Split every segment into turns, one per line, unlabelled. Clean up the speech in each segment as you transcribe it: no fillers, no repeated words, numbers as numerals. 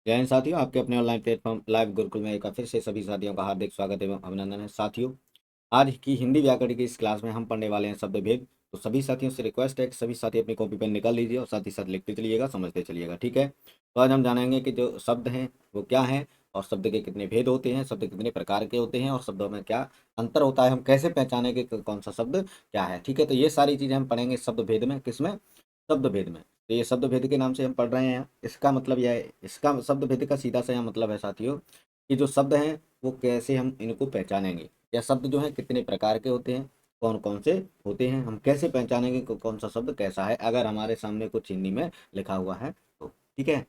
जय हिंद साथियों, आपके अपने ऑनलाइन प्लेटफॉर्म लाइव गुरुकुल में एक बार फिर से सभी साथियों का हार्दिक स्वागत एवं अभिनंदन है। साथियों, आज की हिंदी व्याकरण की इस क्लास में हम पढ़ने वाले हैं शब्द भेद। तो सभी साथियों से रिक्वेस्ट है कि सभी साथी अपनी कॉपी पेन निकाल लीजिए और साथ ही साथ लिखते चलिएगा, समझते चलिएगा। ठीक है, तो आज हम जानेंगे कि जो शब्द हैं वो क्या हैं और शब्द के कितने भेद होते हैं, शब्द कितने प्रकार के होते हैं और शब्दों में क्या अंतर होता है, हम कैसे पहचानेंगे कि कौन सा शब्द क्या है। ठीक है, तो ये सारी चीज़ें हम पढ़ेंगे शब्द भेद में। किसमें? शब्द भेद में। तो ये शब्द भेद के नाम से हम पढ़ रहे हैं। इसका मतलब यह है, इसका शब्द भेद का सीधा सा यह मतलब है साथियों कि जो शब्द हैं वो कैसे हम इनको पहचानेंगे, या शब्द जो है कितने प्रकार के होते हैं, कौन कौन से होते हैं, हम कैसे पहचानेंगे कि कौन सा शब्द कैसा है अगर हमारे सामने कुछ हिंदी में लिखा हुआ है तो। ठीक है,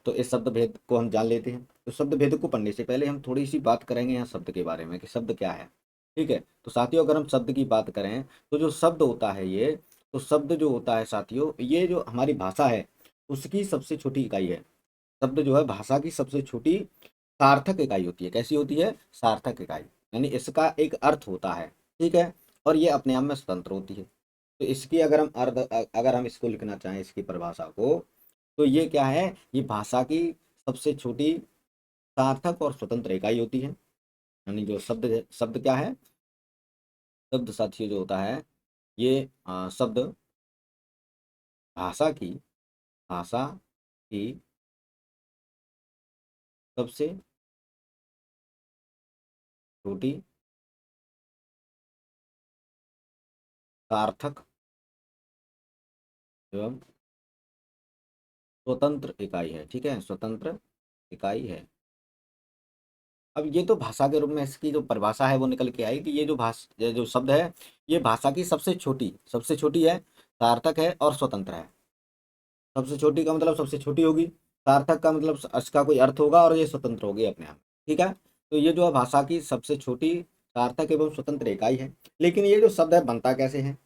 तो इस शब्द भेद को हम जान लेते हैं। तो शब्द भेद को पढ़ने से पहले हम थोड़ी सी बात करेंगे यहाँ शब्द के बारे में कि शब्द क्या है। ठीक है, तो साथियों अगर हम शब्द की बात करें तो जो शब्द होता है ये, तो शब्द जो होता है साथियों, ये जो हमारी भाषा है उसकी सबसे छोटी इकाई है। शब्द जो है भाषा की सबसे छोटी सार्थक इकाई होती है। कैसी होती है? सार्थक इकाई, यानी इसका एक अर्थ होता है। ठीक है, और ये अपने आप में स्वतंत्र होती है। तो इसकी अगर हम अर्थ, अगर हम इसको लिखना चाहें इसकी परिभाषा को, तो ये क्या है? ये भाषा की सबसे छोटी सार्थक और स्वतंत्र इकाई होती है। यानी जो शब्द, शब्द क्या है? शब्द साथियों जो होता है ये शब्द भाषा की, भाषा की सबसे छोटी सार्थक एवं स्वतंत्र इकाई है। ठीक है, स्वतंत्र इकाई है। अब ये तो भाषा के रूप में इसकी जो परिभाषा है वो निकल के आई कि ये जो ये जो शब्द है ये भाषा की सबसे छोटी है, सार्थक है और स्वतंत्र है। सबसे छोटी का मतलब सबसे छोटी होगी, सार्थक का मतलब इसका कोई अर्थ होगा, और ये स्वतंत्र होगी अपने आप। ठीक है, तो ये जो है भाषा की सबसे छोटी सार्थक एवं स्वतंत्र इकाई है। लेकिन ये जो शब्द है बनता कैसे है?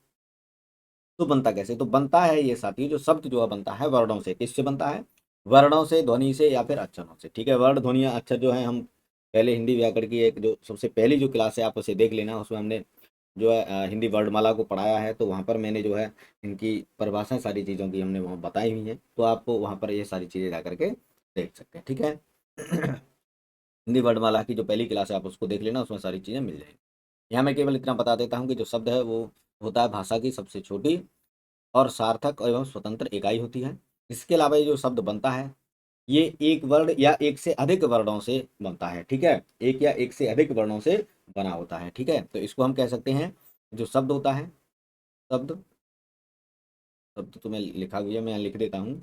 तो बनता कैसे? तो बनता है ये साथी, जो शब्द जो है बनता है वर्णों से। किससे बनता है? वर्णों से, ध्वनि से या फिर अक्षरों से। ठीक है, वर्ण, ध्वनि या अक्षर जो है, हम पहले हिंदी व्याकरण की एक जो सबसे पहली जो क्लास है आप उसे देख लेना, उसमें हमने जो है हिंदी वर्णमाला को पढ़ाया है। तो वहाँ पर मैंने जो है इनकी परिभाषाएं सारी चीज़ों की हमने वहाँ बताई हुई हैं, तो आप वहाँ पर ये सारी चीज़ें जा करके देख सकते हैं। ठीक है, हिंदी वर्णमाला की जो पहली क्लास है आप उसको देख लेना, उसमें सारी चीज़ें मिल जाएंगी। यहाँ मैं केवल इतना बता देता हूँ कि जो शब्द है वो होता है भाषा की सबसे छोटी और सार्थक एवं स्वतंत्र इकाई होती है। इसके अलावा ये जो शब्द बनता है ये एक वर्ण या एक से अधिक वर्णों से बनता है। ठीक है, एक या एक से अधिक वर्णों से बना होता है। ठीक है, तो इसको हम कह सकते हैं जो शब्द होता है, शब्द, शब्द तो मैं लिखा हुआ है, मैं यहाँ लिख देता हूँ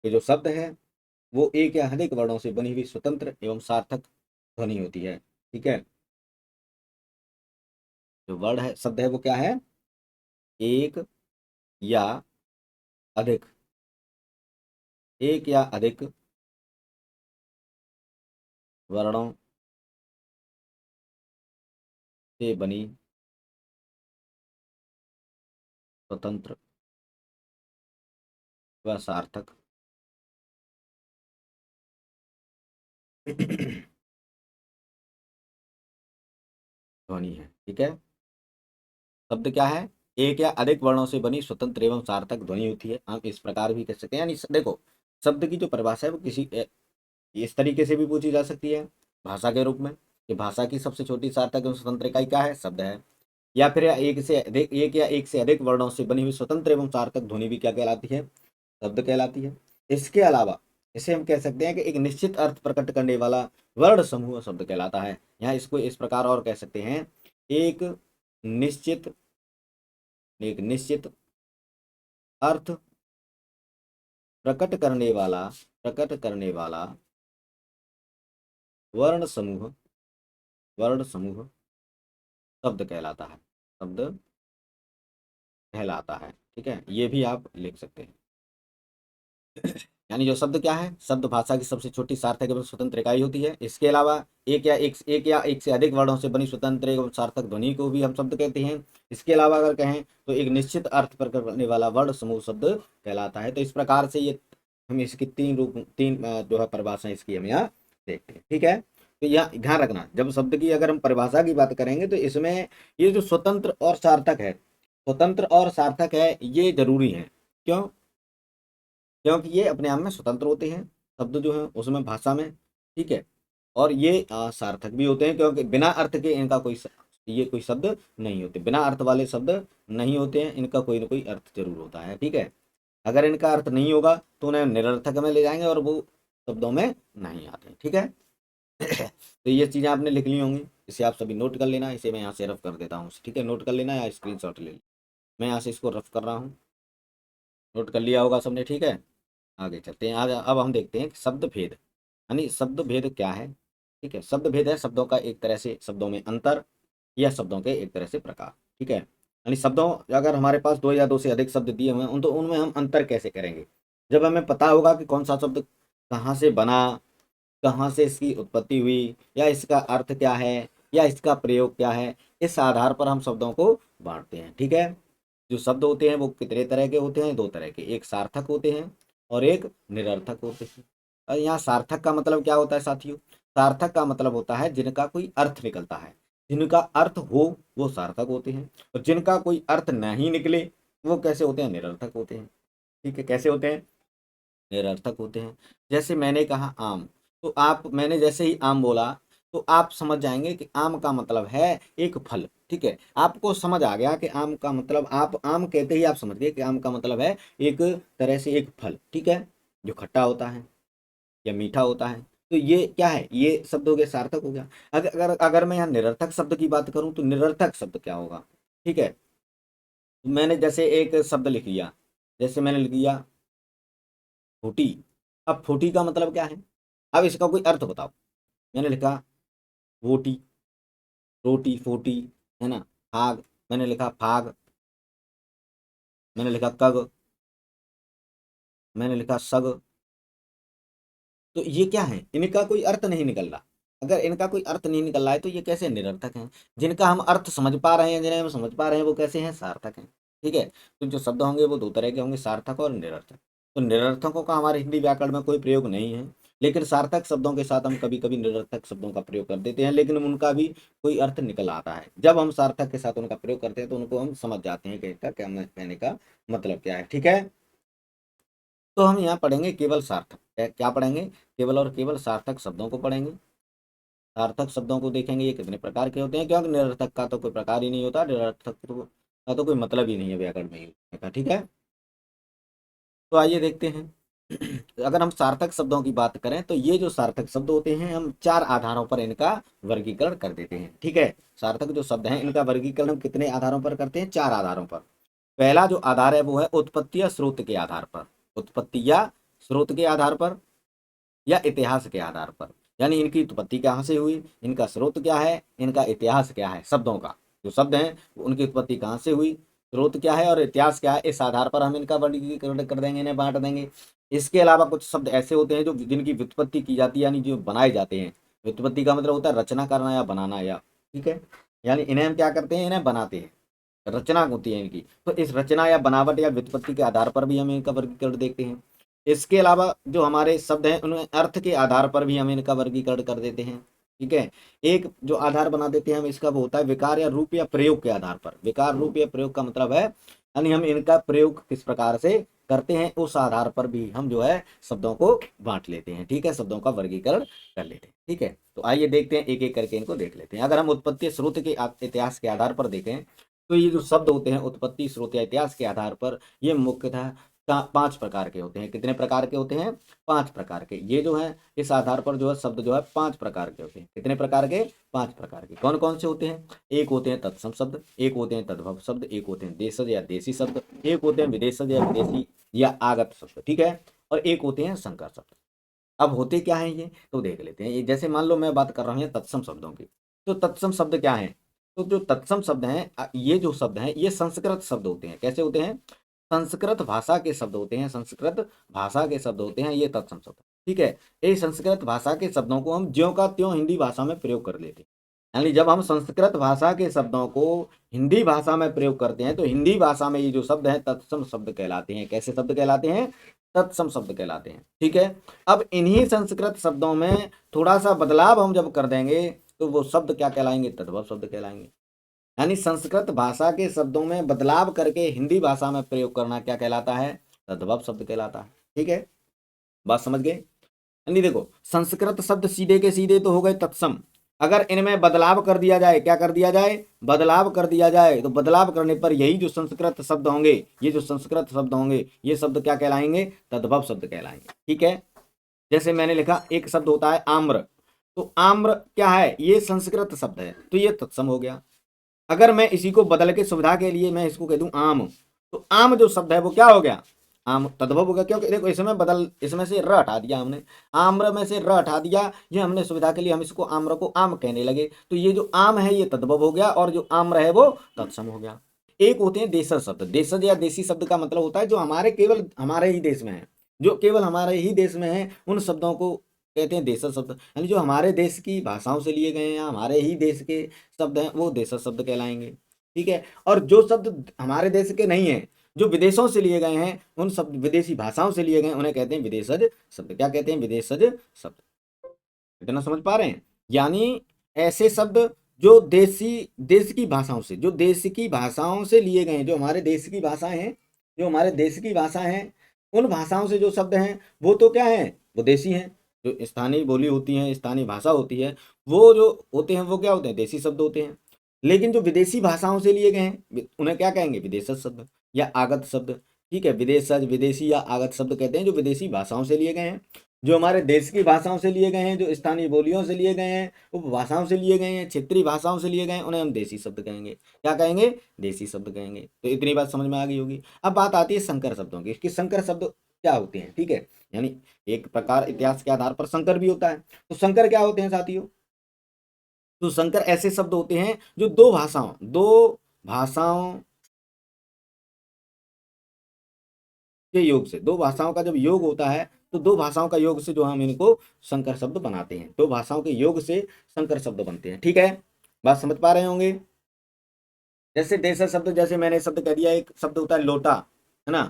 कि जो शब्द है वो एक या अधिक वर्णों से बनी हुई स्वतंत्र एवं सार्थक ध्वनि होती है। ठीक है, जो वर्ड है, शब्द है, वो क्या है? एक या अधिक, एक या अधिक वर्णों से बनी स्वतंत्र व सार्थक ध्वनि है। ठीक है, शब्द क्या है? एक या अधिक वर्णों से बनी स्वतंत्र एवं सार्थक ध्वनि होती है। हम इस प्रकार भी कह सकते हैं, यानी देखो, शब्द की जो परिभाषा है वो किसी इस तरीके से भी पूछी जा सकती है भाषा के रूप में कि भाषा की सबसे छोटी सार्थक एवं स्वतंत्र इकाई क्या है? शब्द है। या फिर एक से अधिक, एक या एक से अधिक वर्णों से बनी हुई स्वतंत्र एवं सार्थक ध्वनि भी क्या कहलाती है? शब्द कहलाती है। इसके अलावा इसे हम कह सकते हैं कि एक निश्चित अर्थ प्रकट करने वाला वर्ण समूह शब्द कहलाता है। यहाँ इसको इस प्रकार और कह सकते हैं, एक निश्चित, एक निश्चित अर्थ प्रकट करने वाला, प्रकट करने वाला वर्ण समूह, वर्ण समूह शब्द कहलाता है, शब्द कहलाता है। ठीक है, ये भी आप लिख सकते हैं। यानी जो शब्द क्या है? शब्द भाषा की सबसे छोटी सार्थक एवं स्वतंत्र इकाई होती है। इसके अलावा एक या एक से अधिक वर्णों से बनी स्वतंत्र एवं सार्थक ध्वनि को भी हम शब्द कहते हैं। इसके अलावा अगर कहें तो एक निश्चित अर्थ प्रकट करने वाला वर्ण समूह शब्द कहलाता है। तो इस प्रकार से ये हम इसकी तीन रूप, तीन जो है परिभाषा इसकी हम यहाँ देखते हैं। ठीक है, तो यह ध्यान रखना, जब शब्द की अगर हम परिभाषा की बात करेंगे तो इसमें ये जो स्वतंत्र और सार्थक है, स्वतंत्र और सार्थक है, ये जरूरी है। क्यों? क्योंकि ये अपने आप में स्वतंत्र होते हैं शब्द जो है उसमें भाषा में, ठीक है। और ये सार्थक भी होते हैं, क्योंकि बिना अर्थ के इनका ये कोई शब्द नहीं होते, बिना अर्थ वाले शब्द नहीं होते हैं, इनका कोई ना कोई अर्थ जरूर होता है, ठीक है। अगर इनका अर्थ नहीं होगा तो उन्हें निरर्थक में ले जाएंगे और वो शब्दों में नहीं आते हैं, ठीक है। तो ये चीज़ें आपने लिख ली होंगी, इसे आप सभी नोट कर लेना। इसे मैं यहाँ से रफ कर देता हूँ, ठीक है, नोट कर लेना या स्क्रीनशॉट ले लेना। मैं यहाँ से इसको रफ कर रहा हूँ, नोट कर लिया होगा सबने, ठीक है। आगे चलते हैं। आगे अब हम देखते हैं कि शब्द भेद, यानी शब्द भेद क्या है, ठीक है। शब्द भेद है शब्दों का एक तरह से शब्दों में अंतर, या शब्दों के एक तरह से प्रकार, ठीक है। यानी शब्दों, अगर हमारे पास दो या दो से अधिक शब्द दिए हुए हैं तो उनमें हम अंतर कैसे करेंगे, जब हमें पता होगा कि कौन सा शब्द कहाँ से बना, कहाँ से इसकी उत्पत्ति हुई, या इसका अर्थ क्या है, या इसका प्रयोग क्या है। इस आधार पर हम शब्दों को बांटते हैं, ठीक है। जो शब्द होते हैं वो कितने तरह के होते हैं, दो तरह के, एक सार्थक होते हैं और एक निरर्थक होते हैं। और यहाँ सार्थक का मतलब क्या होता है साथियों, सार्थक का मतलब होता है जिनका कोई अर्थ निकलता है, जिनका अर्थ हो वो सार्थक होते हैं, और जिनका कोई अर्थ नहीं निकले वो कैसे होते हैं, निरर्थक होते हैं, ठीक है। कैसे होते हैं, निरर्थक होते हैं। जैसे मैंने कहा आम, तो आप, मैंने जैसे ही आम बोला तो आप समझ जाएंगे कि आम का मतलब है एक फल, ठीक है। आपको समझ आ गया कि आम का मतलब, आप आम कहते ही आप समझ गए कि आम का मतलब है एक तरह से एक फल, ठीक है, जो खट्टा होता है या मीठा होता है। तो ये क्या है, ये शब्द हो गया, सार्थक हो गया। अगर मैं यहाँ निरर्थक शब्द की बात करूं तो निरर्थक शब्द क्या होगा, ठीक है। मैंने जैसे एक शब्द लिख लिया, जैसे मैंने लिख लिया फूटी। अब फूटी का मतलब क्या है, अब इसका कोई अर्थ बताओ। मैंने लिखा वोटी, रोटी, फोटी, है ना, फाग, मैंने लिखा फाग, मैंने लिखा कग, मैंने लिखा सग। तो ये क्या है, इनका कोई अर्थ नहीं निकल रहा। अगर इनका कोई अर्थ नहीं निकल रहा है तो ये कैसे निरर्थक हैं। जिनका हम अर्थ समझ पा रहे हैं, जिन्हें हम समझ पा रहे हैं, वो कैसे हैं, सार्थक हैं, ठीक है। तो जो शब्द होंगे वो दो तरह के होंगे, सार्थक और निरर्थक। तो निरर्थकों का हमारे हिंदी व्याकरण में कोई प्रयोग नहीं है, लेकिन सार्थक शब्दों के साथ हम कभी कभी निरर्थक शब्दों का प्रयोग कर देते हैं, लेकिन उनका भी कोई अर्थ निकल आता है। जब हम सार्थक के साथ उनका प्रयोग करते हैं तो उनको हम समझ जाते हैं कि इसका क्या कहने का मतलब क्या है, ठीक है। तो हम यहाँ पढ़ेंगे केवल सार्थक, क्या पढ़ेंगे, केवल और केवल सार्थक शब्दों को पढ़ेंगे। सार्थक शब्दों को देखेंगे ये कितने प्रकार के होते हैं, क्योंकि निरर्थक का तो कोई प्रकार ही नहीं होता, निरर्थक का तो कोई मतलब ही नहीं है व्याकरण में यूज का, ठीक है। तो आइए देखते हैं। अगर हम सार्थक शब्दों की बात करें तो ये जो सार्थक शब्द होते हैं हम चार आधारों पर इनका वर्गीकरण कर देते हैं, ठीक है। सार्थक जो शब्द हैं इनका वर्गीकरण हम कितने आधारों पर करते हैं, चार आधारों पर। पहला जो आधार है वो है उत्पत्ति या स्रोत के आधार पर, उत्पत्ति या स्रोत के आधार पर, या इतिहास के आधार पर। यानी इनकी उत्पत्ति कहाँ से हुई, इनका स्रोत क्या है, इनका इतिहास क्या है, शब्दों का जो शब्द हैं उनकी उत्पत्ति कहाँ से हुई, स्रोत क्या है और इतिहास क्या है, इस आधार पर हम इनका वर्गीकरण कर देंगे, इन्हें बांट देंगे। इसके अलावा कुछ शब्द ऐसे होते हैं जो जिनकी व्युत्पत्ति की जाती है, यानी जो बनाए जाते हैं। व्युत्पत्ति का मतलब होता है रचना करना या बनाना, या, ठीक है। यानी इन्हें हम क्या करते हैं, इन्हें बनाते हैं, रचना होती है इनकी। तो इस रचना या बनावट या व्युत्पत्ति के आधार पर भी हम इनका वर्गीकरण देखते हैं। इसके अलावा जो हमारे शब्द हैं उनमें अर्थ के आधार पर भी हम इनका वर्गीकरण कर देते हैं, ठीक है। एक जो आधार बना देते हैं हम इसका, वो होता है विकार या रूप या प्रयोग के आधार पर। विकार, रूप या प्रयोग का मतलब है, यानी हम इनका प्रयोग किस प्रकार से करते हैं उस आधार पर भी हम जो है शब्दों को बांट लेते हैं, ठीक है, शब्दों का वर्गीकरण कर लेते हैं, ठीक है। तो आइए देखते हैं, एक एक करके इनको देख लेते हैं। अगर हम उत्पत्ति स्रोत के इतिहास के आधार पर देखें तो ये जो शब्द होते हैं उत्पत्ति स्रोत या इतिहास के आधार पर, ये मुख्यतः पांच प्रकार के होते हैं। कितने प्रकार के होते हैं, पांच प्रकार के। ये जो है इस आधार पर जो है शब्द जो है पांच प्रकार के होते हैं। कितने प्रकार के, पांच प्रकार के। कौन कौन से होते हैं, एक होते हैं तत्सम शब्द, एक होते हैं तद्भव शब्द, एक होते हैं देशज या देसी शब्द, एक होते हैं विदेशज या विदेशी या आगत शब्द, ठीक है, और एक होते हैं संकर शब्द। अब होते क्या है ये तो देख लेते हैं। ये जैसे मान लो मैं बात कर रहा हूँ तत्सम शब्दों की, तो तत्सम शब्द क्या है, तो जो तत्सम शब्द हैं, ये जो शब्द हैं ये संस्कृत शब्द होते हैं। कैसे होते हैं, संस्कृत भाषा के शब्द होते हैं, संस्कृत भाषा के शब्द होते हैं ये तत्सम शब्द, ठीक है। ये संस्कृत भाषा के शब्दों को हम ज्यों का त्यों हिंदी भाषा में प्रयोग कर लेते हैं। यानी जब हम संस्कृत भाषा के शब्दों को हिंदी भाषा में प्रयोग करते हैं तो हिंदी भाषा में ये जो शब्द हैं तत्सम शब्द कहलाते हैं। कैसे शब्द कहलाते हैं, तत्सम शब्द कहलाते हैं, ठीक है। अब इन्हीं संस्कृत शब्दों में थोड़ा सा बदलाव हम जब कर देंगे तो वो शब्द क्या कहलाएंगे, तद्भव शब्द कहलाएंगे। यानी संस्कृत भाषा के शब्दों में बदलाव करके हिंदी भाषा में प्रयोग करना क्या कहलाता है, तद्भव शब्द कहलाता है, ठीक है। बात समझ गए। यानी देखो, संस्कृत शब्द सीधे के सीधे तो हो गए तत्सम, अगर इनमें बदलाव कर दिया जाए, क्या कर दिया जाए, बदलाव कर दिया जाए, तो बदलाव करने पर यही जो संस्कृत शब्द होंगे, ये जो संस्कृत शब्द होंगे, ये शब्द क्या कहलाएंगे, तद्भव शब्द कहलाएंगे। ठीक है, जैसे मैंने लिखा एक शब्द होता है आम्र, तो आम्र क्या है, ये संस्कृत शब्द है, तो ये तत्सम हो गया। अगर मैं इसी को बदल के सुविधा के लिए मैं इसको कह दूं आम, तो आम जो शब्द है वो क्या हो गया, आम तद्भव हो गया। क्योंकि देखो इसमें बदल, इसमें से र हटा दिया हमने, आम्र में से र हटा दिया, ये हमने सुविधा के लिए हम इसको आम्र को आम कहने लगे, तो ये जो आम है ये तद्भव हो गया, और जो आम्र है वो तत्सम हो गया। एक होते हैं देशज शब्द, देशज या देसी शब्द का मतलब होता है जो हमारे केवल हमारे ही देश में है, जो केवल हमारे ही देश में है, उन शब्दों को कहते हैं देशज शब्द, यानी जो हमारे देश की भाषाओं से लिए गए हैं या हमारे ही देश के शब्द हैं वो देशज शब्द कहलाएंगे। ठीक है, और जो शब्द हमारे देश के नहीं है, जो विदेशों से लिए गए हैं, उन शब्द विदेशी भाषाओं से लिए गए हैं, उन्हें कहते हैं विदेशज शब्द। क्या कहते हैं, विदेशज शब्द। इतना समझ पा रहे हैं, यानी ऐसे शब्द जो देश की भाषाओं से, जो देश की भाषाओं से लिए गए हैं, जो हमारे देश की भाषाएं हैं, जो हमारे देश की भाषाएं हैं, उन भाषाओं से जो शब्द हैं वो तो क्या है, वो देसी हैं। जो स्थानीय बोली होती है, स्थानीय भाषा होती है, वो जो होते हैं वो क्या होते हैं, देसी शब्द होते हैं। लेकिन जो विदेशी भाषाओं से लिए गए हैं उन्हें क्या कहेंगे, विदेशज शब्द या आगत शब्द। ठीक है, विदेशज, विदेशी या आगत शब्द कहते हैं जो विदेशी भाषाओं से लिए गए हैं। जो हमारे देश की भाषाओं से लिए गए हैं, जो स्थानीय बोलियों से लिए गए हैं, उपभाषाओं से लिए गए हैं, क्षेत्रीय भाषाओं से लिए गए हैं, उन्हें हम देसी शब्द कहेंगे। क्या कहेंगे, देसी शब्द कहेंगे। तो इतनी बात समझ में आ गई होगी। अब बात आती है संकर शब्दों की, कि संकर शब्द क्या होते हैं। ठीक है, यानी एक प्रकार इतिहास के आधार पर संकर भी होता है। तो संकर क्या होते हैं साथियों, तो संकर ऐसे शब्द होते हैं जो दो भाषाओं के योग से, दो भाषाओं का जब योग होता है, तो दो भाषाओं का योग से जो हम इनको संकर शब्द बनाते हैं, दो भाषाओं के योग से संकर शब्द बनते हैं। ठीक है, बात समझ पा रहे होंगे। जैसे देशज शब्द, जैसे मैंने शब्द कह दिया, एक शब्द होता है लोटा, है ना,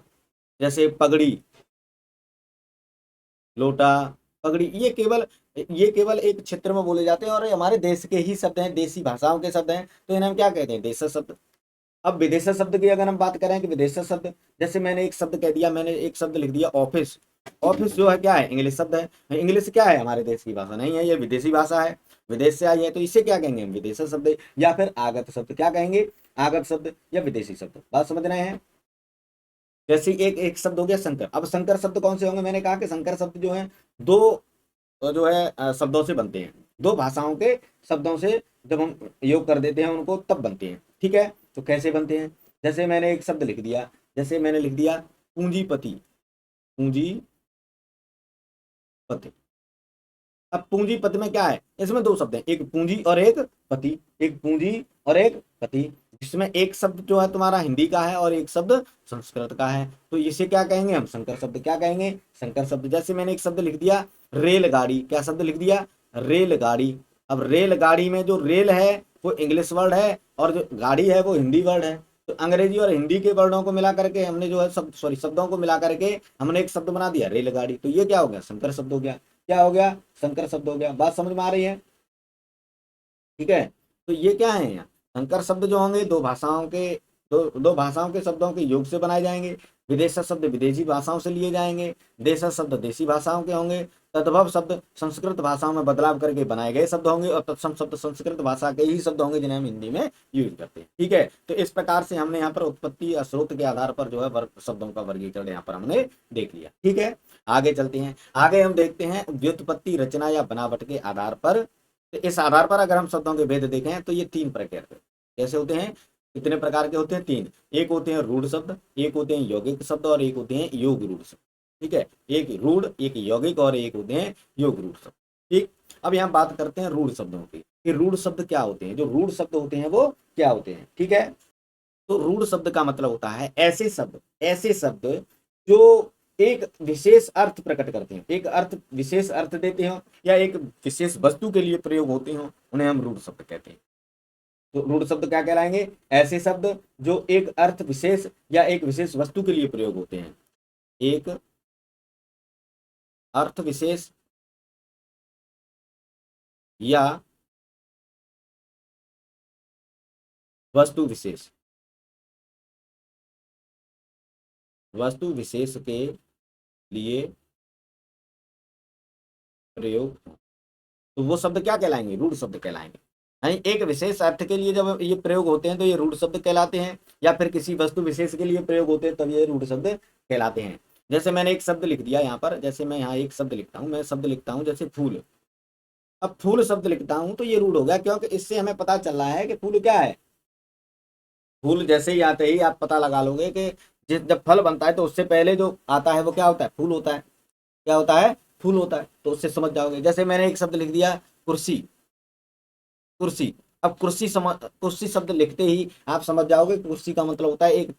जैसे पगड़ी, लोटा, पगड़ी, ये केवल एक क्षेत्र में बोले जाते हैं, और ये हमारे देश के ही शब्द हैं, देसी भाषाओं के शब्द हैं, तो इन्हें हम क्या कहते हैं, देशज शब्द। अब विदेशज शब्द की अगर हम बात करें कि विदेशज शब्द, जैसे मैंने एक शब्द कह दिया, मैंने एक शब्द लिख दिया ऑफिस। ऑफिस जो है क्या है, इंग्लिश शब्द है। इंग्लिश क्या है, हमारे देश की भाषा नहीं है, ये विदेशी भाषा है, विदेश से आई है, तो इसे क्या कहेंगे हम, विदेशज शब्द या फिर आगत शब्द। क्या कहेंगे, आगत शब्द या विदेशी शब्द। बात समझ रहे हैं। जैसे एक एक शब्द हो गया संकर। अब संकर शब्द कौन से होंगे, मैंने कहा कि संकर शब्द जो है दो जो है शब्दों से बनते हैं, दो भाषाओं के शब्दों से जब हम योग कर देते हैं उनको तब बनते हैं। ठीक है, तो कैसे बनते हैं, जैसे मैंने एक शब्द लिख दिया, जैसे मैंने लिख दिया पूंजीपति, पूंजीपति। अब पूंजीपति में क्या है, इसमें दो शब्द हैं, एक पूंजी और एक पति, एक पूंजी और एक पति, जिसमें एक शब्द जो है तुम्हारा हिंदी का है और एक शब्द संस्कृत का है, तो इसे क्या कहेंगे हम, संकर शब्द। क्या कहेंगे, संकर शब्द। जैसे मैंने एक शब्द लिख दिया रेलगाड़ी, क्या शब्द लिख दिया, रेलगाड़ी। अब रेलगाड़ी में जो रेल है वो इंग्लिश वर्ड है, और जो गाड़ी है वो हिंदी वर्ड है, तो अंग्रेजी और हिंदी के वर्डों को मिला करके हमने जो है शब्दों को मिला करके हमने एक शब्द बना दिया रेलगाड़ी, तो ये क्या हो गया, संकर शब्द हो गया। क्या हो गया, संकर शब्द हो गया। बात समझ में आ रही है। ठीक है, तो ये क्या है यहाँ, संकर शब्द जो होंगे दो भाषाओं के शब्दों के योग से बनाए जाएंगे। विदेशी शब्द विदेशी भाषाओं से लिए जाएंगे, देशज शब्द देसी भाषाओं के होंगे, तद्भव शब्द संस्कृत भाषाओं में बदलाव करके बनाए गए शब्द होंगे, और तत्सम शब्द संस्कृत भाषा के ही शब्द होंगे जिन्हें हम हिंदी में यूज करते हैं। ठीक है, तो इस प्रकार से हमने यहाँ पर उत्पत्ति या स्रोत के आधार पर जो है शब्दों का वर्गीकरण यहाँ पर हमने देख लिया। ठीक है, आगे चलते हैं। आगे हम देखते हैं व्युत्पत्ति, रचना या बनावट के आधार पर। तो इस आधार पर अगर हम शब्दों के भेद देखें तो ये तीन प्रकार के कैसे होते हैं, कितने प्रकार के होते हैं, तीन। एक होते हैं रूढ़ शब्द, एक होते हैं यौगिक शब्द, और एक होते हैं योग रूढ़ शब्द। ठीक है, एक रूढ़, एक यौगिक, और एक होते हैं योग रूढ़ शब्द। ठीक, अब यहाँ बात करते हैं रूढ़ शब्दों की, कि रूढ़ शब्द क्या होते हैं, जो रूढ़ शब्द होते हैं वो क्या होते हैं। ठीक है, तो रूढ़ शब्द का मतलब होता है ऐसे शब्द जो एक विशेष अर्थ प्रकट करते हैं, एक अर्थ विशेष अर्थ देते हो, या एक विशेष वस्तु के लिए प्रयोग होते हो, उन्हें हम रूढ़ शब्द कहते हैं। तो रूढ़ शब्द क्या कहलाएंगे, ऐसे शब्द जो एक अर्थ विशेष या एक विशेष वस्तु के लिए प्रयोग होते हैं, एक अर्थ विशेष या वस्तु विशेष, वस्तु विशेष के लिए प्रयोग, तो वो शब्द क्या कहलाएंगे? रूढ़ शब्द कहलाएंगे। यानी एक विशेष अर्थ के लिए जब ये प्रयोग होते हैं तो ये रूढ़ शब्द कहलाते हैं, या फिर किसी वस्तु विशेष के लिए प्रयोग होते हैं तब ये रूढ़ शब्द कहलाते हैं। जैसे मैंने एक शब्द लिख दिया यहाँ पर, जैसे मैं यहाँ एक शब्द लिखता हूँ, मैं शब्द लिखता हूँ जैसे फूल। अब फूल शब्द लिखता हूँ तो ये रूढ़ हो गया, क्योंकि इससे हमें पता चल रहा है कि फूल क्या है। फूल जैसे ही आते ही आप पता लगा लोगे कि जब फल बनता है तो उससे पहले जो आता है वो क्या होता है? फूल होता है। क्या होता है? फूल होता है। तो उससे समझ जाओगे। जैसे मैंने एक शब्द लिख दिया कुर्सी, कुर्सी। अब कुर्सी शब्द लिखते ही आप समझ जाओगे कुर्सी का मतलब होता है एक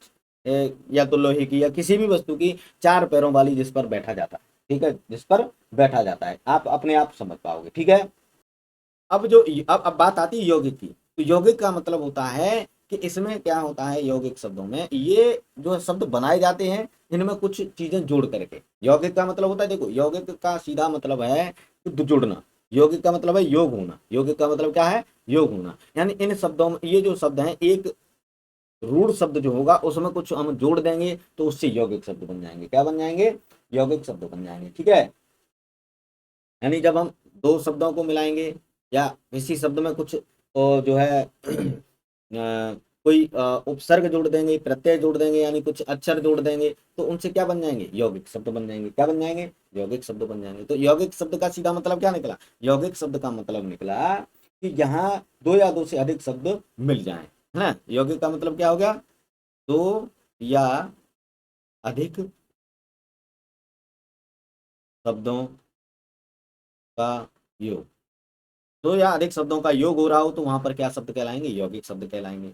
या तो लोहे की या किसी भी वस्तु की चार पैरों वाली, जिस पर बैठा जाता है। ठीक है, जिस पर बैठा जाता है, आप अपने आप समझ पाओगे। ठीक है। अब जो अब बात आती है यौगिक की, तो यौगिक का मतलब होता है कि इसमें क्या होता है, यौगिक शब्दों में ये जो शब्द बनाए जाते हैं इनमें कुछ चीजें जोड़ करके। यौगिक का मतलब होता है, देखो यौगिक का सीधा मतलब है जुड़ना। यौगिक का मतलब है योग होना। यौगिक का मतलब क्या है? योग होना। यानी इन शब्दों में ये जो शब्द हैं, एक रूढ़ शब्द जो होगा उसमें कुछ हम जोड़ देंगे तो उससे यौगिक शब्द बन जाएंगे। क्या बन जाएंगे? यौगिक शब्द बन जाएंगे। ठीक है। यानी जब हम दो शब्दों को मिलाएंगे या किसी शब्द में कुछ जो है कोई उपसर्ग जोड़ देंगे, प्रत्यय जोड़ देंगे, यानी कुछ अक्षर जोड़ देंगे तो उनसे क्या बन जाएंगे? यौगिक शब्द बन जाएंगे। क्या बन जाएंगे? यौगिक शब्द बन जाएंगे। तो यौगिक शब्द का सीधा मतलब क्या निकला? यौगिक शब्द का मतलब निकला कि यहाँ दो या दो से अधिक शब्द मिल जाएं, है ना। यौगिक का मतलब क्या हो गया? दो या अधिक शब्दों का योग। दो या अधिक शब्दों का योग हो रहा हो तो वहां पर क्या शब्द कहलाएंगे? यौगिक शब्द कहलाएंगे।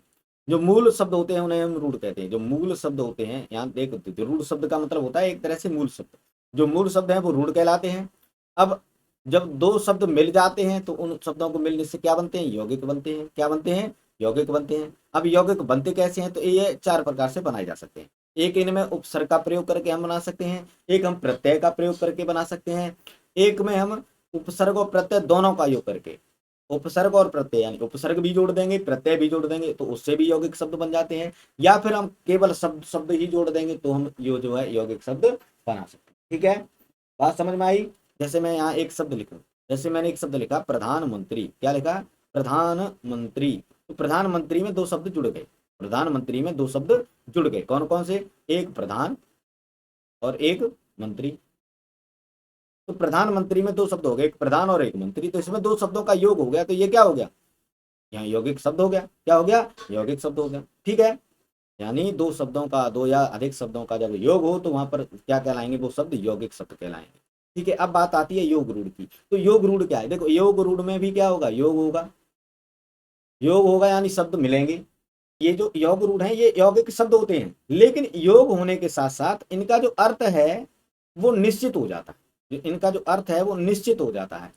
जो मूल शब्द होते हैं उन्हें हम रूढ़ कहते हैं। जो मूल शब्द होते हैं, यहाँ देख, जो रूढ़ शब्द का मतलब होता है एक तरह से मूल शब्द। जो मूल शब्द हैं वो रूढ़ कहलाते हैं। अब जब दो शब्द मिल जाते हैं तो उन शब्दों को मिलने से क्या बनते हैं? यौगिक बनते हैं। क्या बनते हैं? यौगिक बनते हैं। अब यौगिक बनते कैसे हैं? तो ये चार प्रकार से बनाए जा सकते हैं। एक, इनमें उपसर्ग का प्रयोग करके हम बना सकते हैं। एक, हम प्रत्यय का प्रयोग करके बना सकते हैं। एक में हम उपसर्ग और प्रत्यय दोनों का योग करके, उपसर्ग और प्रत्यय यानी उपसर्ग भी जोड़ देंगे, प्रत्यय भी जोड़ देंगे तो उससे भी यौगिक शब्द बन जाते हैं। या फिर हम केवल शब्द शब्द ही जोड़ देंगे तो हम ये जो है यौगिक शब्द बना सकते हैं। ठीक है, बात समझ में आई? जैसे मैं यहाँ एक शब्द लिखूं, जैसे मैंने एक शब्द लिखा प्रधानमंत्री। क्या लिखा? प्रधानमंत्री। तो प्रधानमंत्री में दो शब्द जुड़ गए। प्रधानमंत्री में दो शब्द जुड़ गए। कौन कौन से? एक प्रधान और एक मंत्री। तो प्रधानमंत्री में दो शब्द हो गए, एक प्रधान और एक मंत्री। तो इसमें दो शब्दों का योग हो गया तो ये क्या हो गया? यहाँ यौगिक शब्द हो गया। क्या हो गया? यौगिक शब्द हो गया। ठीक है। यानी दो शब्दों का, दो या अधिक शब्दों का जब योग हो तो वहां पर क्या कहलाएंगे? वो शब्द यौगिक शब्द कहलाएंगे। ठीक है। अब बात आती है योग रूढ़ की। तो योग रूढ़ क्या है? देखो योग रूढ़ में भी क्या होगा? योग होगा। योग होगा यानी शब्द मिलेंगे। ये जो योग रूढ़ है ये यौगिक शब्द होते हैं, लेकिन योग होने के साथ साथ इनका जो अर्थ है वो निश्चित हो जाता है। जो इनका जो अर्थ है वो निश्चित हो जाता है।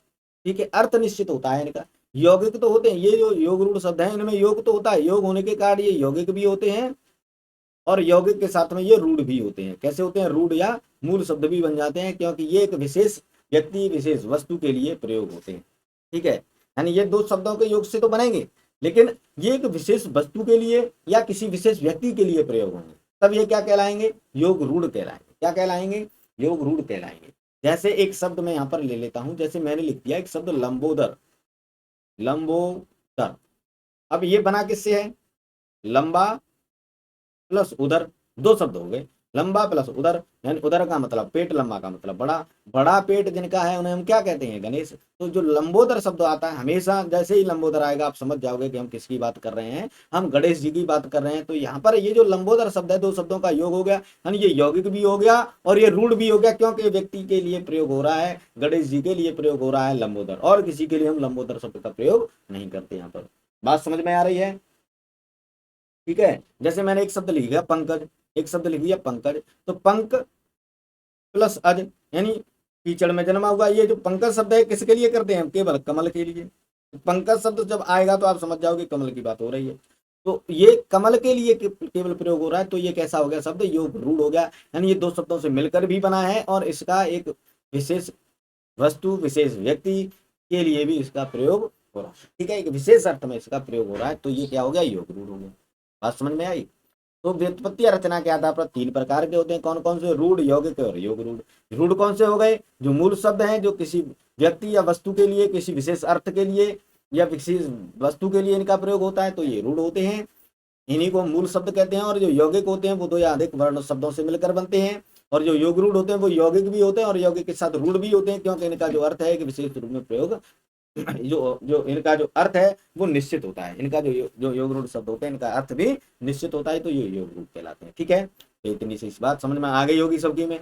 ठीक है, अर्थ निश्चित होता है इनका। यौगिक तो होते हैं, ये जो योग रूढ़ शब्द है इनमें योग तो होता है, योग होने के कारण ये यौगिक भी होते हैं और यौगिक के साथ में ये रूढ़ भी होते हैं। कैसे होते हैं? रूढ़ या मूल शब्द भी बन जाते हैं, क्योंकि ये एक विशेष व्यक्ति, विशेष वस्तु के लिए प्रयोग होते हैं। ठीक है, यानी ये दो शब्दों के योग से तो बनेंगे, लेकिन ये एक विशेष वस्तु के लिए या किसी विशेष व्यक्ति के लिए प्रयोग होंगे, तब ये क्या कहलाएंगे? योग रूढ़ कहलाएंगे। क्या कहलाएंगे? योग रूढ़ कहलाएंगे। जैसे एक शब्द मैं यहाँ पर ले लेता हूं, जैसे मैंने लिख दिया एक शब्द लंबोदर। लंबोदर। अब ये बना किससे है? लंबा प्लस उदर, दो शब्द हो गए। लंबा प्लस उदर, यानी उदर का मतलब पेट, लंबा का मतलब बड़ा। बड़ा पेट जिनका है उन्हें हम क्या कहते हैं? गणेश। तो जो लंबोदर शब्द आता है, हमेशा जैसे ही लंबोदर आएगा आप समझ जाओगे कि हम किसकी बात कर रहे हैं, हम गणेश जी की बात कर रहे हैं। तो यहाँ पर ये जो लंबोदर शब्द है, दो शब्दों का योग हो गया, यानी ये यौगिक भी हो गया और ये रूढ़ भी हो गया, क्योंकि व्यक्ति के लिए प्रयोग हो रहा है, गणेश जी के लिए प्रयोग हो रहा है लंबोदर, और किसी के लिए हम लंबोदर शब्द का प्रयोग नहीं करते। यहाँ पर बात समझ में आ रही है? ठीक है। जैसे मैंने एक शब्द लिख दिया पंकज, एक शब्द लिख दिया पंकज। तो पंक प्लस अज, यानी कीचड़ में जन्मा हुआ। ये जो पंकज शब्द है किसके लिए करते हैं? केवल कमल के लिए। तो पंकज शब्द जब आएगा तो आप समझ जाओगे कमल की बात हो रही है। तो ये कमल के लिए केवल प्रयोग हो रहा है, तो ये कैसा हो गया? शब्द योग रूढ़ हो गया। यानी ये दो शब्दों से मिलकर भी बना है और इसका एक विशेष वस्तु, विशेष व्यक्ति के लिए भी इसका प्रयोग हो रहा है। ठीक है, एक विशेष अर्थ में इसका प्रयोग हो रहा है, तो ये क्या हो गया? योग रूढ़ हो गया। बात समझ में आई? तो व्युत्पत्ति या रचना के आधार पर तीन प्रकार के होते हैं, कौन कौन से? रूढ़, यौगिक और योग रूढ़। रूढ़ कौन से हो गए? जो मूल शब्द हैं, जो किसी व्यक्ति या वस्तु के लिए, किसी विशेष अर्थ के लिए या विशेष वस्तु के लिए इनका प्रयोग होता है, तो ये रूढ़ होते हैं, इन्हीं को मूल शब्द कहते हैं। और जो यौगिक होते हैं वो दो या अधिक वर्ण शब्दों से मिलकर बनते हैं, और जो योग रूढ़ होते हैं वो यौगिक भी होते हैं और यौगिक के साथ रूढ़ भी होते हैं, क्योंकि इनका जो अर्थ है कि विशेष रूप में प्रयोग जो जो इनका जो अर्थ है वो निश्चित होता है। इनका जो योग रूढ़ शब्द होते हैं इनका अर्थ भी निश्चित होता है, तो ये योग रूढ़ कहलाते हैं। ठीक है, तो इतनी सी इस बात समझ में आ गई होगी सबकी में।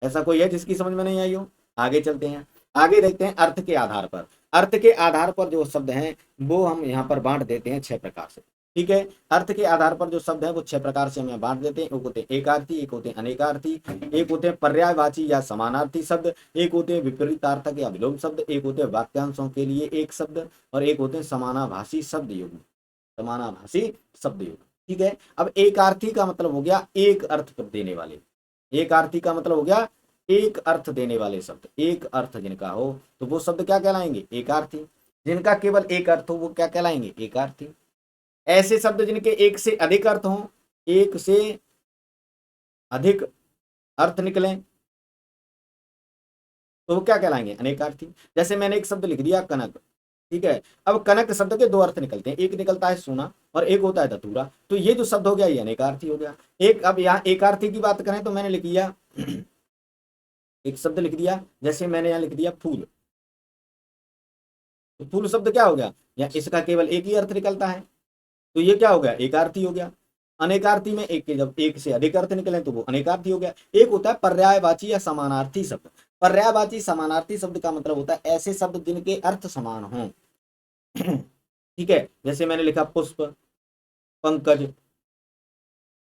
ऐसा कोई है जिसकी समझ में नहीं आई हो? आगे चलते हैं, आगे देखते हैं अर्थ के आधार पर। अर्थ के आधार पर जो शब्द हैं वो हम यहाँ पर बांट देते हैं 6 प्रकार से। ठीक है, अर्थ के आधार पर जो शब्द है वो 6 प्रकार से हम यहाँ बांट देते हैं। एक होते हैं एकार्थी, एक होते हैं अनेकार्थी, एक होते हैं पर्यायवाची या समानार्थी शब्द, एक होते हैं विपरीतार्थक या विलोम शब्द, एक होते हैं वाक्यांशों के लिए एक शब्द, और एक होते हैं समानाभासी शब्द युग्म। समानाभासी शब्द युग्म। ठीक है, अब एकार्थी का मतलब हो गया एक अर्थ देने वाले। एकार्थी का मतलब हो गया एक अर्थ देने वाले शब्द। एक अर्थ जिनका हो तो वो शब्द क्या कहलाएंगे? एकार्थी। जिनका केवल एक अर्थ हो वो क्या कहलाएंगे? एकार्थी। ऐसे शब्द जिनके एक से अधिक अर्थ हों, एक से अधिक अर्थ निकलें, तो वो क्या कहलाएंगे? अनेकार्थी। जैसे मैंने एक शब्द लिख दिया कनक। ठीक है, अब कनक शब्द के दो अर्थ निकलते हैं, एक निकलता है सोना और एक होता है धतूरा। तो ये जो शब्द हो गया ये अनेकार्थी हो गया। एक, अब यहाँ एकार्थी की बात करें तो मैंने लिख दिया एक शब्द लिख दिया, जैसे मैंने यहाँ लिख दिया फूल। तो फूल शब्द क्या हो गया? या इसका केवल एक ही अर्थ निकलता है, तो ये क्या हो गया? एकार्थी हो गया। अनेकार्थी में एक के जब एक से अधिक अर्थ निकले तो वो अनेकार्थी हो गया। एक होता है पर्यायवाची या समानार्थी शब्द। पर्यायवाची समानार्थी शब्द का मतलब होता है ऐसे शब्द जिनके अर्थ समान हों। ठीक है, जैसे मैंने लिखा पुष्प, पंकज,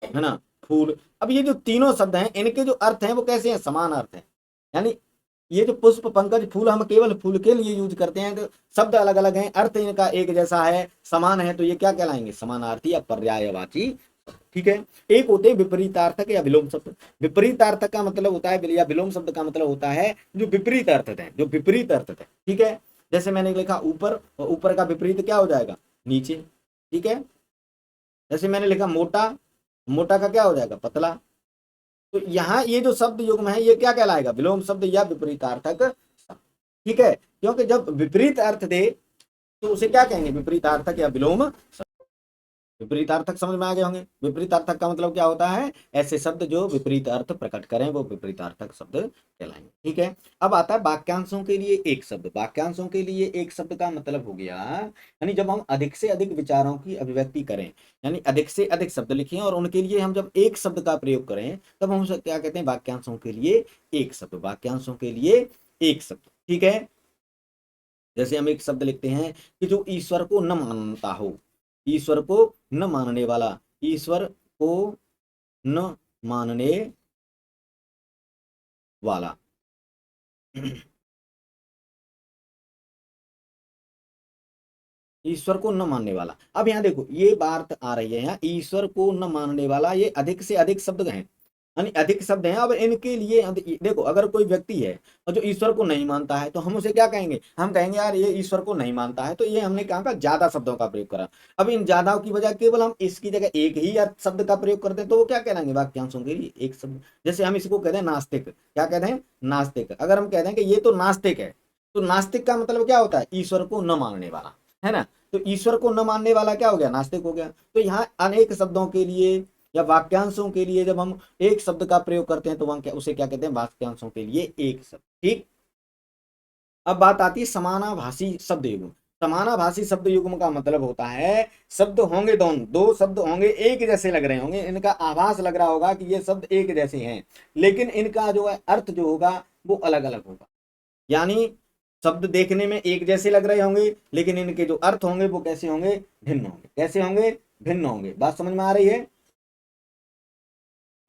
है ना, फूल। अब ये जो तीनों शब्द हैं इनके जो अर्थ हैं वो कैसे हैं? समान अर्थ हैं। यानी ये जो पुष्प, पंकज, फूल हम केवल फूल के लिए यूज करते हैं, तो शब्द अलग अलग हैं, अर्थ इनका एक जैसा है, समान है, तो ये क्या कहलाएंगे? समानार्थी या पर्यायवाची। ठीक है, एक होते हैं विपरीतार्थक या विलोम शब्द। विपरीतार्थक का मतलब होता है, या विलोम शब्द का मतलब होता है जो विपरीत अर्थ है, जो विपरीत अर्थ है। ठीक है, जैसे मैंने लिखा ऊपर, और ऊपर का विपरीत क्या हो जाएगा? नीचे। ठीक है, जैसे मैंने लिखा मोटा, मोटा का क्या हो जाएगा? पतला। तो यहाँ ये जो शब्द युग्म है ये क्या कहलाएगा? विलोम शब्द या विपरीतार्थक शब्द। ठीक है, क्योंकि जब विपरीत अर्थ दे तो उसे क्या कहेंगे? विपरीतार्थक या विलोम शब्द। विपरीतार्थक समझ में आ गए होंगे। विपरीतार्थक का मतलब क्या होता है? ऐसे शब्द जो विपरीत अर्थ प्रकट करें वो विपरीतार्थक शब्द कहलाएंगे। ठीक है, अब आता है वाक्यांशों के लिए एक शब्द। वाक्यांशों के लिए एक शब्द का मतलब हो गया, यानी जब हम अधिक से अधिक विचारों की अभिव्यक्ति करें, यानी अधिक से अधिक शब्द लिखें और उनके लिए हम जब एक शब्द का प्रयोग करें, तब हम उसे क्या कहते हैं? वाक्यांशों के लिए एक शब्द। वाक्यांशों के लिए एक शब्द। ठीक है, जैसे हम एक शब्द लिखते हैं कि जो ईश्वर को न मानता हो, ईश्वर को न मानने वाला, ईश्वर को न मानने वाला। ईश्वर को न मानने वाला। अब यहाँ देखो ये बात आ रही है, यहाँ ईश्वर को न मानने वाला, ये अधिक से अधिक शब्द हैं, यानी अधिक शब्द हैं। अब इनके लिए देखो अगर कोई व्यक्ति है और जो ईश्वर को नहीं मानता है तो हम उसे क्या कहेंगे? हम कहेंगे यार ये ईश्वर को नहीं मानता है, तो ये हमने कहा का ज्यादा शब्दों का प्रयोग करा। अब इन ज्यादा की वजह केवल हम इसकी जगह एक ही शब्द का प्रयोग करते हैं तो वो क्या कहलाएंगे? वाक्यांशों के लिए एक शब्द। जैसे हम इसको कहते हैं नास्तिक। क्या कहते हैं? नास्तिक। अगर हम कहते हैं कि ये तो नास्तिक है, तो नास्तिक का मतलब क्या होता है? ईश्वर को न मानने वाला, है ना। तो ईश्वर को न मानने वाला क्या हो गया? नास्तिक हो गया। तो यहाँ अनेक शब्दों के लिए या वाक्यांशों के लिए जब हम एक शब्द का प्रयोग करते हैं तो हम क्या उसे क्या कहते हैं? वाक्यांशों के लिए एक शब्द। ठीक, अब बात आती है समानाभासी शब्द युग्म। समानाभासी शब्द युग्म का मतलब होता है शब्द होंगे दोनों, दो शब्द होंगे एक जैसे लग रहे होंगे, इनका आभास लग रहा होगा कि ये शब्द एक जैसे हैं, लेकिन इनका जो है अर्थ जो होगा वो अलग अलग होगा। यानी शब्द देखने में एक जैसे लग रहे होंगे लेकिन इनके जो अर्थ होंगे वो कैसे होंगे? भिन्न होंगे। कैसे होंगे? भिन्न होंगे। बात समझ में आ रही है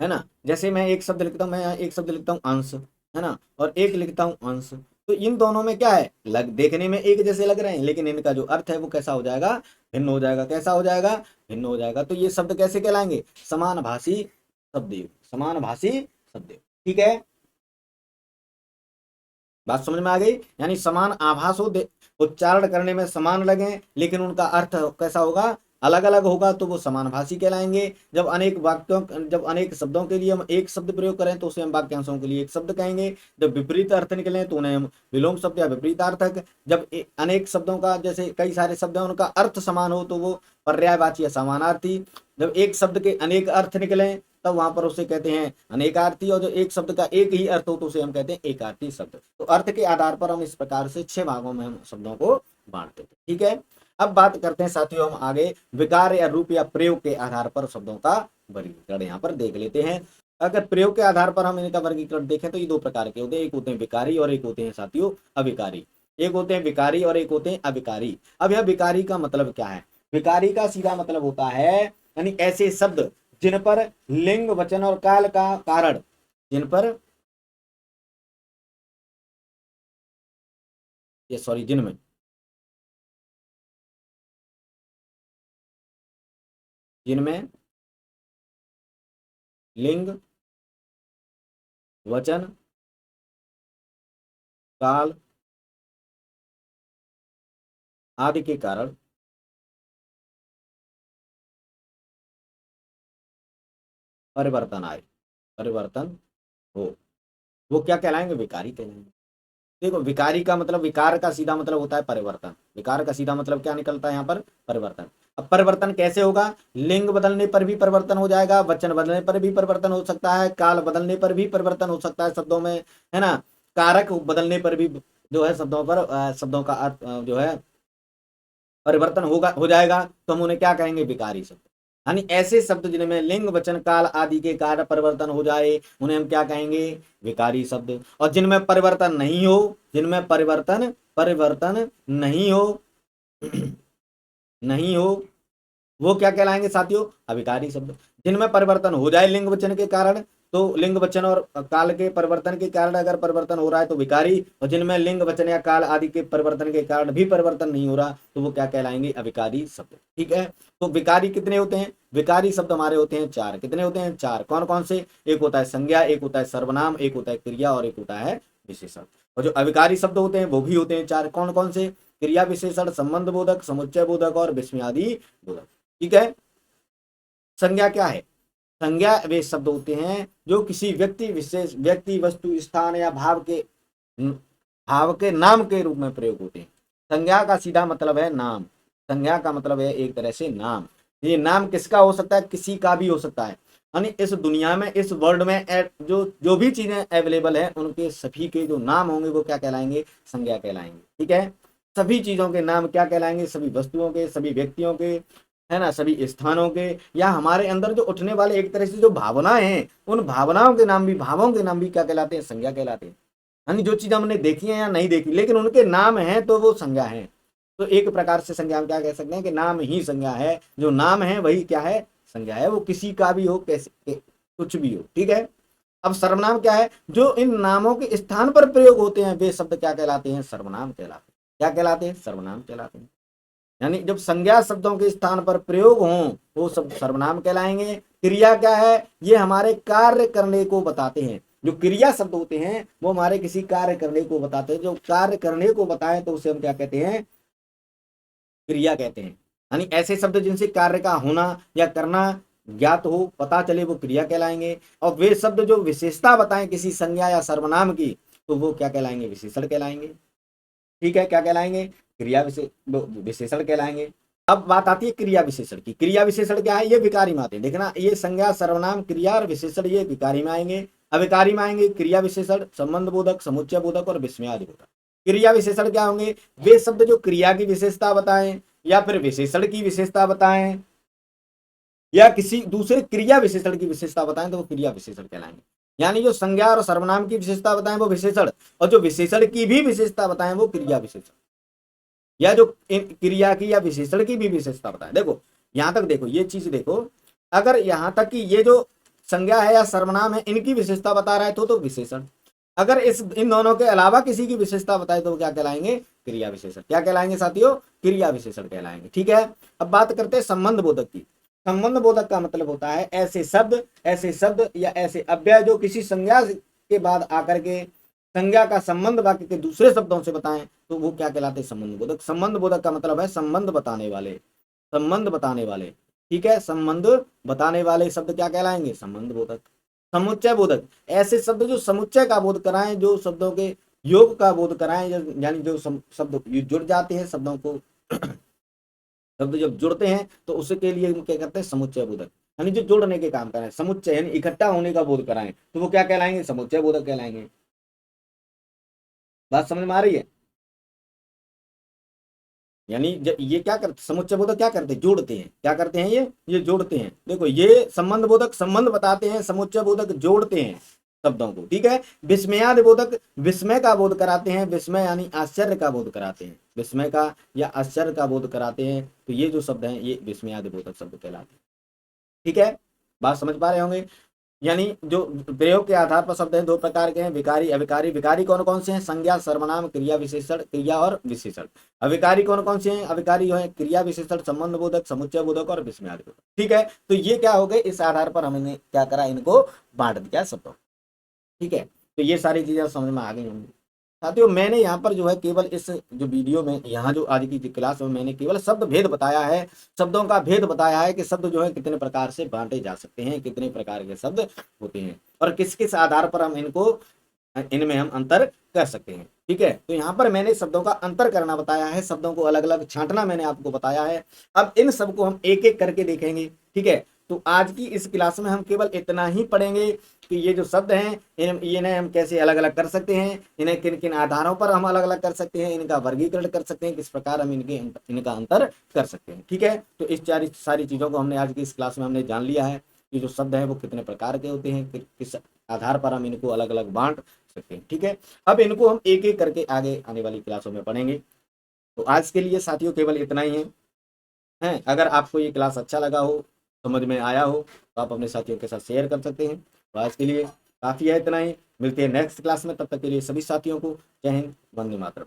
ना। जैसे मैं एक शब्द लिखता हूँ, मैं यहाँ एक शब्द लिखता हूँ अंश, है ना, और एक लिखता हूँ अंश, तो इन दोनों में क्या है? देखने में एक जैसे लग रहे हैं लेकिन इनका जो अर्थ है वो कैसा हो जाएगा? भिन्न हो जाएगा। कैसा हो जाएगा? भिन्न हो जाएगा। तो ये शब्द कैसे कहलाएंगे? समानभाषी शब्द युग्म। समानभाषी शब्द युग्म। ठीक है, बात समझ में आ गई। यानी समान आभास हो, उच्चारण करने में समान लगे लेकिन उनका अर्थ कैसा होगा? अलग अलग होगा तो वो समानभाषी कहलाएंगे। जब अनेक शब्दों के लिए हम एक शब्द प्रयोग करें तो उसे हम वाक्यांशों के लिए एक शब्द कहेंगे। जब विपरीत अर्थ निकले तो उन्हें हम विलोम शब्द या विपरीतार्थक। जब अनेक शब्दों का, जैसे कई सारे शब्द हैं, उनका अर्थ समान हो तो वो पर्यायवाची या समानार्थी। जब एक शब्द के अनेक अर्थ निकले तब वहां पर उसे कहते हैं अनेकार्थी, और जो एक शब्द का एक ही अर्थ हो तो उसे हम कहते हैं एकार्थी शब्द। तो अर्थ के आधार पर हम इस प्रकार से 6 भागों में हम शब्दों को बांटते थे। ठीक है, अब बात करते हैं साथियों हम आगे विकार या रूप या प्रयोग के आधार पर शब्दों का वर्गीकरण यहाँ पर देख लेते हैं। अगर प्रयोग के आधार पर हम इनका वर्गीकरण देखें तो ये 2 प्रकार के होते हैं, एक होते हैं विकारी और एक होते हैं साथियों अविकारी। एक होते हैं विकारी और एक होते हैं अविकारी। अब यह विकारी का मतलब क्या है? विकारी का सीधा मतलब होता है यानी ऐसे शब्द जिन पर लिंग वचन और काल का कारण, जिन पर ये सॉरी जिनमें जिनमें लिंग वचन काल आदि के कारण परिवर्तन आए, परिवर्तन हो, वो क्या कहलाएंगे? विकारी कहलाएंगे। देखो विकारी का मतलब, विकार का सीधा मतलब होता है परिवर्तन। विकार का सीधा मतलब क्या निकलता है यहाँ पर? परिवर्तन। अब परिवर्तन कैसे होगा? लिंग बदलने पर भी परिवर्तन हो जाएगा, वचन बदलने पर भी परिवर्तन हो सकता है, काल बदलने पर भी परिवर्तन हो सकता है शब्दों में, है ना। कारक बदलने पर भी जो है शब्दों पर शब्दों का अर्थ जो है परिवर्तन होगा, हो जाएगा, तो हम उन्हें क्या कहेंगे? विकारी शब्द। यानी ऐसे शब्द जिनमें लिंग वचन काल आदि के कारण परिवर्तन हो जाए उन्हें हम क्या कहेंगे? विकारी शब्द। और जिनमें परिवर्तन नहीं हो, जिनमें परिवर्तन परिवर्तन नहीं हो नहीं हो, वो क्या कहलाएंगे साथियों? अविकारी शब्द। जिनमें परिवर्तन हो जाए लिंग वचन के कारण, तो लिंग वचन और काल के परिवर्तन के कारण अगर परिवर्तन हो रहा है तो विकारी, और जिनमें लिंग वचन या काल आदि के परिवर्तन के कारण भी परिवर्तन नहीं हो रहा तो वो क्या कहलाएंगे? अविकारी शब्द। ठीक है, तो विकारी कितने होते हैं? विकारी शब्द हमारे होते हैं 4। कितने होते हैं? 4। कौन कौन से? एक होता है संज्ञा, एक होता है सर्वनाम, एक होता है क्रिया और एक होता है विशेषण। और जो अविकारी शब्द होते हैं वो भी होते हैं 4। कौन कौन से? क्रिया विशेषण, संबंध बोधक, समुच्चय बोधक और विस्मयादि बोधक। ठीक है, संज्ञा क्या है? संज्ञा वे शब्द होते हैं जो किसी व्यक्ति विशेष, व्यक्ति वस्तु स्थान या भाव के नाम के रूप में प्रयोग होते हैं। संज्ञा का सीधा मतलब है नाम। संज्ञा का मतलब है एक तरह से नाम। ये नाम किसका हो सकता है? किसी का भी हो सकता है। यानी इस दुनिया में, इस वर्ल्ड में जो जो भी चीजें अवेलेबल है उनके सभी के जो नाम होंगे वो क्या कहलाएंगे? संज्ञा कहलाएंगे। ठीक है, सभी चीजों के नाम क्या कहलाएंगे? सभी वस्तुओं के, सभी व्यक्तियों के, है ना, सभी स्थानों के, या हमारे अंदर जो उठने वाले एक तरह से जो भावनाएं हैं उन भावनाओं के नाम भी, भावों के नाम भी क्या कहलाते हैं? संज्ञा कहलाते हैं। यानी जो चीज हमने देखी है या नहीं देखी लेकिन उनके नाम है तो वो संज्ञा है। तो एक प्रकार से संज्ञा हम क्या कह सकते हैं कि नाम ही संज्ञा है। जो नाम है वही क्या है? संज्ञा है। वो किसी का भी हो, कैसे कुछ भी हो। ठीक है, अब सर्वनाम क्या है? जो इन नामों के स्थान पर प्रयोग होते हैं वे शब्द क्या कहलाते हैं? सर्वनाम कहलाते हैं। क्या कहलाते हैं? सर्वनाम कहलाते हैं। यानी जब संज्ञा शब्दों के स्थान पर प्रयोग हों वो शब्द सर्वनाम कहलाएंगे। क्रिया क्या है? ये हमारे कार्य करने को बताते हैं। जो क्रिया शब्द होते हैं वो हमारे किसी कार्य करने को बताते हैं। जो कार्य करने को बताएं तो उसे हम क्या कहते हैं? क्रिया कहते हैं। यानी ऐसे शब्द जिनसे कार्य का होना या करना ज्ञात हो, पता चले, वो क्रिया कहलाएंगे। और वे शब्द जो विशेषता बताएं किसी संज्ञा या सर्वनाम की तो वो क्या कहलाएंगे? विशेषण कहलाएंगे। ठीक है, क्या कहलाएंगे? विशेषण कहलाएंगे। अब बात आती है क्रिया विशेषण की। क्रिया विशेषण क्या है? ये विकारी में आते हैं। देखना, ये संज्ञा, सर्वनाम, क्रिया और विशेषण ये विकारी में आएंगे। अविकारी में आएंगे क्रिया विशेषण, संबंध बोधक, समुच्चय बोधक और विस्मयादि बोधक। क्रिया विशेषण क्या होंगे? वे शब्द जो क्रिया की विशेषता बताएं या फिर विशेषण की विशेषता बताएं या किसी दूसरे क्रिया विशेषण की विशेषता बताएं तो वो क्रिया विशेषण कहलाएंगे। यानी जो संज्ञा और सर्वनाम की विशेषता बताएं वो विशेषण, और जो विशेषण की भी विशेषता बताएं वो क्रिया विशेषण, या जो क्रिया की या विशेषण की भी विशेषता बताएं। देखो यहां तक, देखो ये चीज देखो, अगर यहां तक कि ये जो संज्ञा है या सर्वनाम है इनकी विशेषता बता रहा है तो विशेषण। अगर इन दोनों के अलावा किसी की विशेषता बताए तो क्या कहलाएंगे? क्रिया विशेषण। क्या कहलाएंगे साथियों? क्रिया विशेषण कहलाएंगे। ठीक है, अब बात करते हैं संबंध बोधक की। संबंध बोधक का मतलब होता है ऐसे शब्द या ऐसे अव्यय जो किसी संज्ञा के बाद आकर के संज्ञा का संबंध वाक्य के दूसरे शब्दों से बताएं तो वो क्या कहलाते हैं? संबंध बोधक। संबंध बोधक का मतलब है संबंध बताने वाले। संबंध बताने वाले, ठीक है, संबंध बताने वाले शब्द क्या कहलाएंगे, संबंध बोधक। समुच्चय बोधक, ऐसे शब्द जो समुच्चय का बोध कराएं, जो शब्दों के योग का बोध कराएं, यानी जो शब्द जुड़ जाते हैं शब्दों को शब्द जब जुड़ते हैं तो उसके लिए हम क्या करते हैं, समुच्चय बोधक, यानी जो जोड़ने के काम कराएं, समुच्चय यानी इकट्ठा होने का बोध कराएं, तो वो क्या कहलाएंगे, समुच्चय बोधक कहलाएंगे। बात समझ में आ रही है? यानी जब ये क्या करते, समुच्चय बोधक क्या करते हैं, जोड़ते हैं, क्या करते हैं, ये जोड़ते हैं। देखो ये संबंध बोधक संबंध बताते हैं, समुच्चय बोधक जोड़ते हैं शब्दों को, ठीक है। विस्मयादि बोधक विस्मय का बोध कराते हैं, विस्मय यानी आश्चर्य का बोध कराते हैं, विस्मय का या आश्चर्य का बोध कराते हैं, तो ये जो शब्द हैं ये विस्मयादि बोधक शब्द कहलाते हैं, ठीक है। बात समझ पा रहे होंगे। यानी जो प्रयोग के आधार पर शब्द हैं दो प्रकार के हैं, विकारी अविकारी। विकारी कौन कौन से हैं, संज्ञा सर्वनाम क्रिया विशेषण, क्रिया और विशेषण। अविकारी कौन कौन से हैं, अविकारी जो है क्रिया विशेषण संबंध बोधक समुच्चय बोधक और विस्मयादि बोधक, ठीक है। तो ये क्या हो गए, इस आधार पर हमने क्या करा, इनको बांट दिया शब्दों, ठीक है। तो ये सारी चीजें समझ में आ गई होंगी साथियों। मैंने यहाँ पर जो है केवल इस जो वीडियो में, यहाँ जो आज की क्लास में मैंने केवल शब्द भेद बताया है, शब्दों का भेद बताया है कि शब्द जो है कितने प्रकार से बांटे जा सकते हैं, कितने प्रकार के शब्द होते हैं और किस किस आधार पर हम इनको इनमें हम अंतर कर सकते हैं, ठीक है। तो यहाँ पर मैंने शब्दों का अंतर करना बताया है, शब्दों को अलग अलग छांटना मैंने आपको बताया है। अब इन सबको हम एक एक करके देखेंगे, ठीक है। तो आज की इस क्लास में हम केवल इतना ही पढ़ेंगे कि ये जो शब्द हैं इन्हें हम कैसे अलग अलग कर सकते हैं, इन्हें किन किन आधारों पर हम अलग अलग कर सकते हैं, इनका वर्गीकरण कर सकते हैं, किस प्रकार हम इनका अंतर कर सकते हैं, ठीक है। तो इस सारी चीज़ों को हमने आज की इस क्लास में हमने जान लिया है कि जो शब्द हैं वो कितने प्रकार के होते हैं, किस आधार पर हम इनको अलग अलग बांट सकते हैं, ठीक है। अब इनको हम एक एक करके आगे आने वाली क्लासों में पढ़ेंगे। तो आज के लिए साथियों केवल इतना ही है। अगर आपको ये क्लास अच्छा लगा हो, समझ में आया हो, तो आप अपने साथियों के साथ शेयर कर सकते हैं। तो आज के लिए काफ़ी है, इतना ही। मिलते हैं नेक्स्ट क्लास में, तब तक के लिए सभी साथियों को जय हिंद, वंदे मातरम।